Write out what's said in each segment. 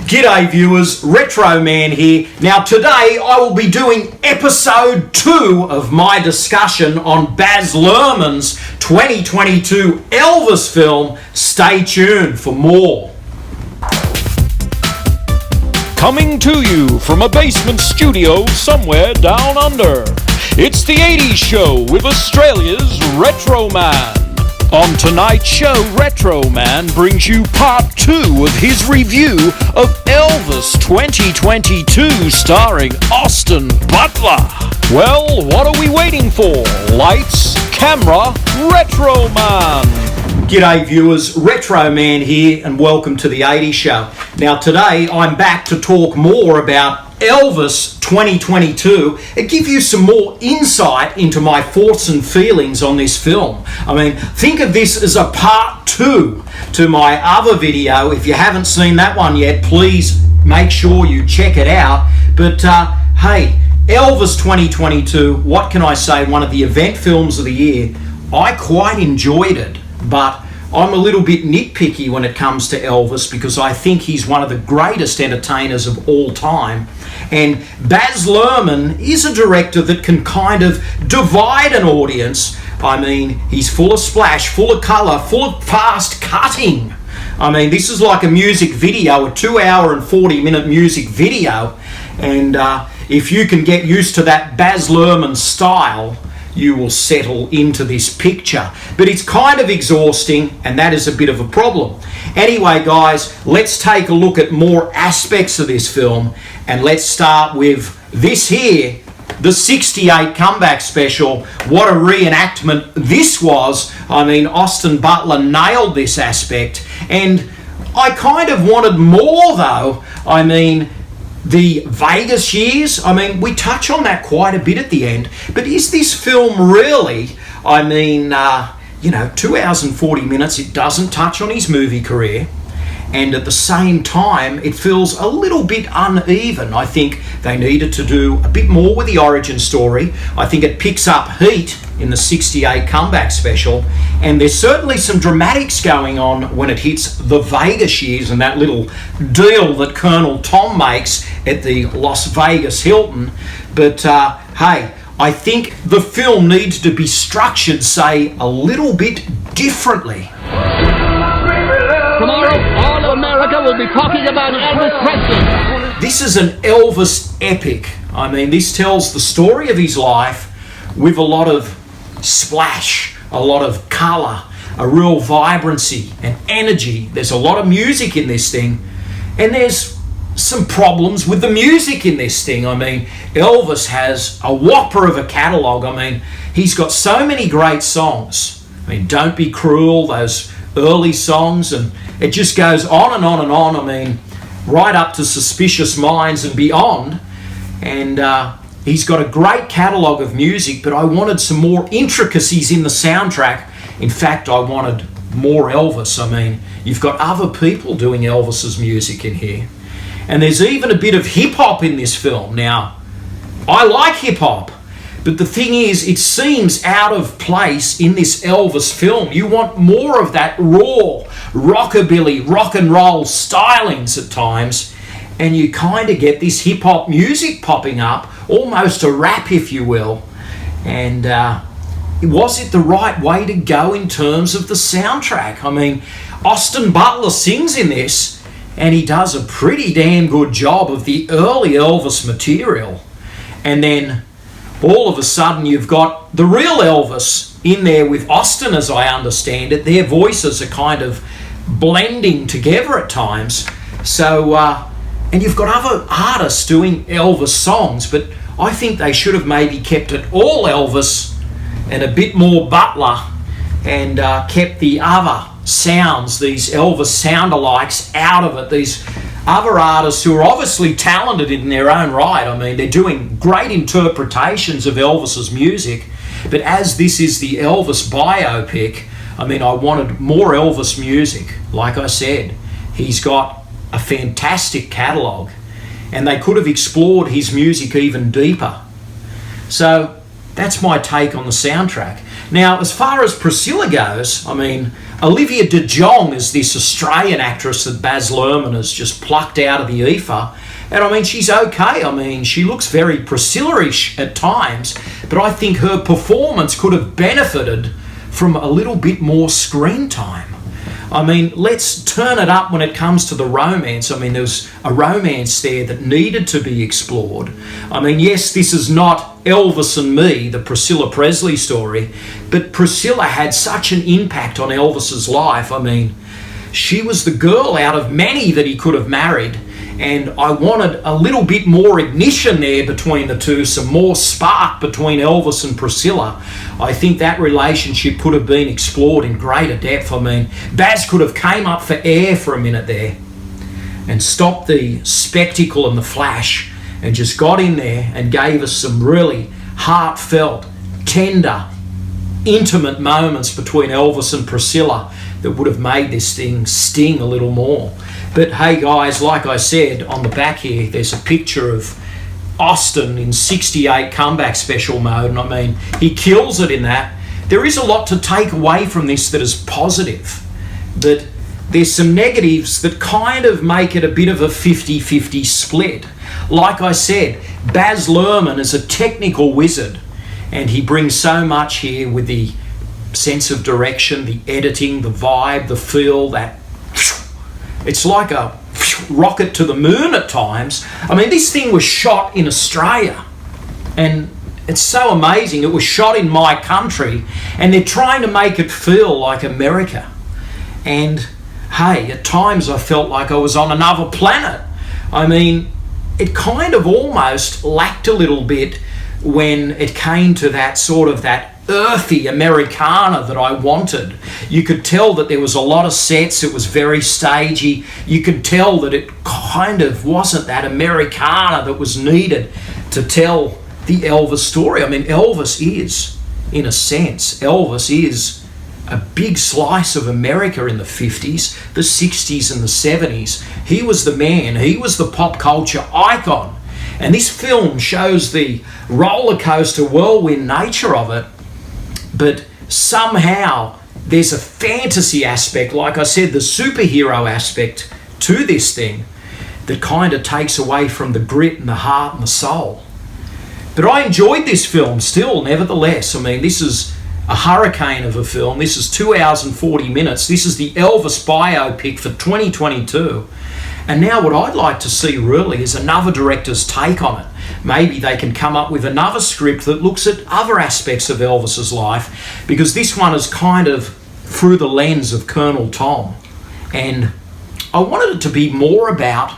G'day viewers, Retro Man here. Now today I will be doing episode 2 of my discussion on Baz Luhrmann's 2022 Elvis film. Stay tuned for more. Coming to you from a basement studio somewhere down under, it's the 80s Show with Australia's Retro Man. On tonight's show, Retro Man brings you part 2 of his review of Elvis 2022 starring Austin Butler. Well, what are we waiting for? Lights, camera, Retro Man. G'day viewers, Retro Man here and welcome to the 80s Show. Now today I'm back to talk more about Elvis 2022 and give you some more insight into my thoughts and feelings on this film. I mean, think of this as a part 2 to my other video. If you haven't seen that one yet, please make sure you check it out. But hey, Elvis 2022, what can I say? One of the event films of the year. I quite enjoyed it, but I'm a little bit nitpicky when it comes to Elvis because I think he's one of the greatest entertainers of all time. And Baz Luhrmann is a director that can kind of divide an audience. I mean, he's full of splash, full of colour, full of fast cutting. I mean, this is like a music video, a 2-hour and 40-minute music video. And if you can get used to that Baz Luhrmann style, you will settle into this picture. But it's kind of exhausting, and that is a bit of a problem. Anyway, guys, let's take a look at more aspects of this film, and let's start with this here, the 68 comeback special. What a reenactment this was. I mean, Austin Butler nailed this aspect, and I kind of wanted more though. I mean, the Vegas years, I mean, we touch on that quite a bit at the end, but is this film really, I mean, 2 hours and 40 minutes, it doesn't touch on his movie career, and at the same time, it feels a little bit uneven. I think they needed to do a bit more with the origin story. I think it picks up heat in the 68 comeback special, and there's certainly some dramatics going on when it hits the Vegas years and that little deal that Colonel Tom makes at the Las Vegas Hilton. But hey, I think the film needs to be structured, say, a little bit differently. Tomorrow, all of America will be talking about Elvis Presley. This is an Elvis epic. I mean, this tells the story of his life with a lot of splash, a lot of colour, a real vibrancy and energy. There's a lot of music in this thing, and there's some problems with the music in this thing. I mean, Elvis has a whopper of a catalogue. I mean, he's got so many great songs. I mean, Don't Be Cruel, those early songs, and it just goes on and on and on. I mean, right up to Suspicious Minds and beyond. And he's got a great catalogue of music, but I wanted some more intricacies in the soundtrack. In fact, I wanted more Elvis. I mean, you've got other people doing Elvis's music in here. And there's even a bit of hip-hop in this film. Now, I like hip-hop, but the thing is, it seems out of place in this Elvis film. You want more of that raw, rockabilly, rock and roll stylings at times, and you kind of get this hip-hop music popping up, almost a rap, if you will. And was it the right way to go in terms of the soundtrack? I mean, Austin Butler sings in this, and he does a pretty damn good job of the early Elvis material. And then all of a sudden you've got the real Elvis in there with Austin, as I understand it. Their voices are kind of blending together at times. So, and you've got other artists doing Elvis songs, but I think they should have maybe kept it all Elvis and a bit more Butler, and kept the other sounds, these Elvis sound-alikes, out of it. These other artists who are obviously talented in their own right. I mean, they're doing great interpretations of Elvis's music, but as this is the Elvis biopic, I mean, I wanted more Elvis music. Like I said, he's got a fantastic catalogue, and they could have explored his music even deeper. So that's my take on the soundtrack. Now, as far as Priscilla goes, I mean, Olivia de Jong is this Australian actress that Baz Luhrmann has just plucked out of the ether. And I mean, she's okay. I mean, she looks very Priscilla-ish at times, but I think her performance could have benefited from a little bit more screen time. I mean, let's turn it up when it comes to the romance. I mean, there's a romance there that needed to be explored. I mean, yes, this is not Elvis and Me, the Priscilla Presley story, but Priscilla had such an impact on Elvis's life. I mean, she was the girl out of many that he could have married, and I wanted a little bit more ignition there between the two, some more spark between Elvis and Priscilla. I think that relationship could have been explored in greater depth. I mean, Baz could have came up for air for a minute there and stopped the spectacle and the flash and just got in there and gave us some really heartfelt, tender, intimate moments between Elvis and Priscilla that would have made this thing sting a little more. But hey guys, like I said, on the back here, there's a picture of Austin in 68 comeback special mode, and I mean, he kills it in that. There is a lot to take away from this that is positive, but there's some negatives that kind of make it a bit of a 50-50 split. Like I said, Baz Luhrmann is a technical wizard, and he brings so much here with the sense of direction, the editing, the vibe, the feel, that it's like a rocket to the moon at times. I mean, this thing was shot in Australia, and it's so amazing. It was shot in my country, and they're trying to make it feel like America. And hey, at times I felt like I was on another planet. I mean, it kind of almost lacked a little bit when it came to that sort of that earthy Americana that I wanted. You could tell that there was a lot of sets. It was very stagey. You could tell that it kind of wasn't that Americana that was needed to tell the Elvis story. I mean, Elvis is, in a sense, Elvis is a big slice of America in the 50s, the 60s and the 70s. He was the man. He was the pop culture icon. And this film shows the roller coaster whirlwind nature of it. But somehow there's a fantasy aspect, like I said, the superhero aspect to this thing that kind of takes away from the grit and the heart and the soul. But I enjoyed this film still, nevertheless. I mean, this is a hurricane of a film. This is 2 hours and 40 minutes. This is the Elvis biopic for 2022. And now what I'd like to see really is another director's take on it. Maybe they can come up with another script that looks at other aspects of Elvis's life, because this one is kind of through the lens of Colonel Tom. And I wanted it to be more about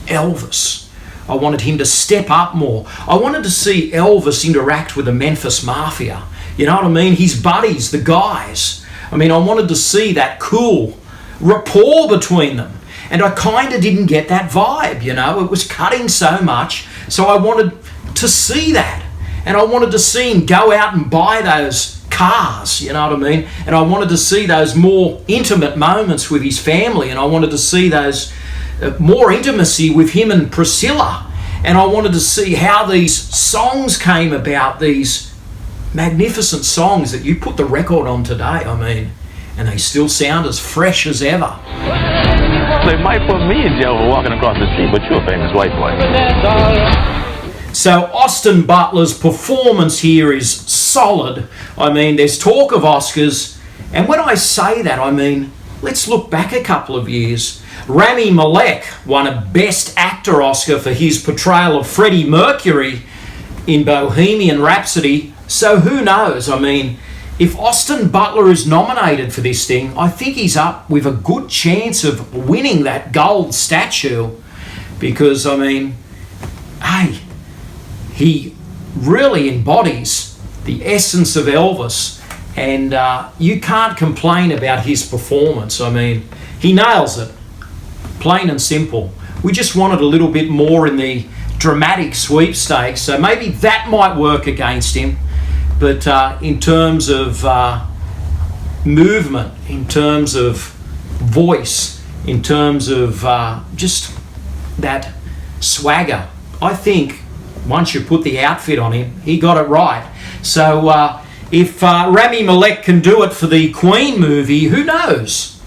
Elvis. I wanted him to step up more. I wanted to see Elvis interact with the Memphis Mafia. You know what I mean? His buddies, the guys. I mean, I wanted to see that cool rapport between them. And I kind of didn't get that vibe, you know. It was cutting so much. So I wanted to see that. And I wanted to see him go out and buy those cars, you know what I mean? And I wanted to see those more intimate moments with his family. And I wanted to see those more intimacy with him and Priscilla. And I wanted to see how these songs came about, these magnificent songs that you put the record on today, I mean, and they still sound as fresh as ever. They might put me in jail for walking across the street, but you're a famous white boy. So Austin Butler's performance here is solid. I mean, there's talk of Oscars, and when I say that, I mean, let's look back a couple of years. Rami Malek won a Best Actor Oscar for his portrayal of Freddie Mercury in Bohemian Rhapsody. So who knows? I mean, if Austin Butler is nominated for this thing, I think he's up with a good chance of winning that gold statue, because, I mean, hey, he really embodies the essence of Elvis, and you can't complain about his performance. I mean, he nails it, plain and simple. We just wanted a little bit more in the dramatic sweepstakes, so maybe that might work against him. But in terms of movement, in terms of voice, in terms of just that swagger, I think once you put the outfit on him, he got it right. So if Rami Malek can do it for the Queen movie, who knows?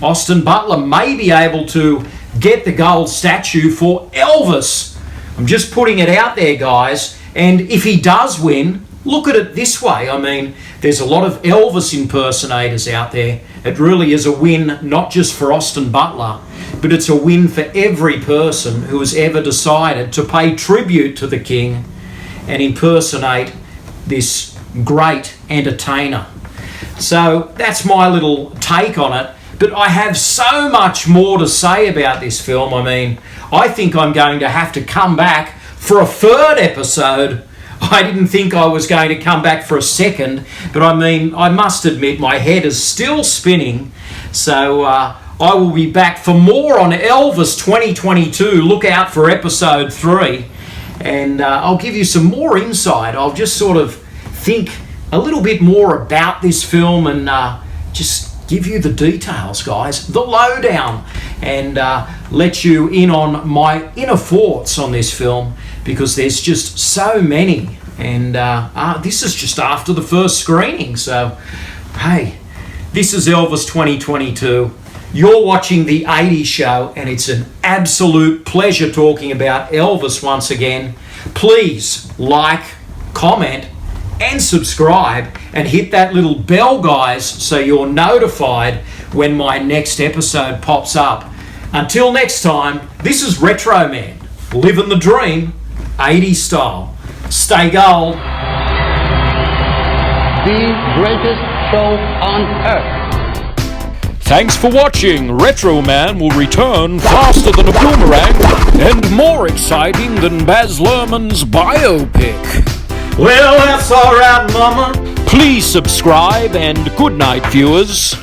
Austin Butler may be able to get the gold statue for Elvis. I'm just putting it out there, guys. And if he does win, look at it this way. I mean, there's a lot of Elvis impersonators out there. It really is a win, not just for Austin Butler, but it's a win for every person who has ever decided to pay tribute to the King and impersonate this great entertainer. So that's my little take on it. But I have so much more to say about this film. I mean, I think I'm going to have to come back for a third episode. I didn't think I was going to come back for a second, but I mean, I must admit my head is still spinning. So I will be back for more on Elvis 2022. Look out for episode 3. And I'll give you some more insight. I'll just sort of think a little bit more about this film and just give you the details, guys, the lowdown, and let you in on my inner thoughts on this film, because there's just so many. And this is just after the first screening. So, hey, this is Elvis 2022. You're watching The 80s Show, and it's an absolute pleasure talking about Elvis once again. Please like, comment, and subscribe, and hit that little bell, guys, so you're notified when my next episode pops up. Until next time, this is Retro Man, living the dream, 80s style. Stay gold. The greatest show on earth. Thanks for watching. Retro Man will return faster than a boomerang and more exciting than Baz Luhrmann's biopic. Well, that's all right, Mama. Please subscribe and good night, viewers.